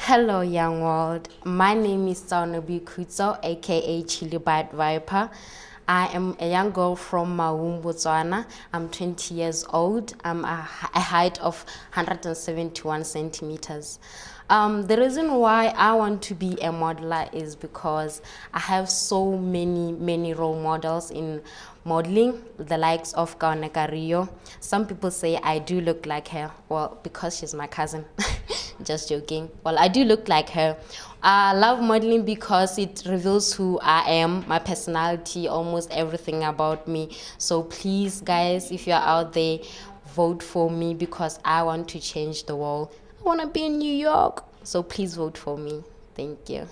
Hello, young world. My name is Tsaone Boikhutso, aka Chili Bite Viper. I am a young girl from Maung, Botswana. I'm 20 years old. I'm a height of 171 centimeters. The reason why I want to be a modeler is because I have so many role models in modeling, the likes of Kaoneka Rio. Some people say I do look like her, well, because she's my cousin. Just joking. Well, I do look like her. I love modeling because it reveals who I am, my personality, almost everything about me. So please, guys, if you're out there, vote for me because I want to change the world. I want to be in New York. So please vote for me. Thank you.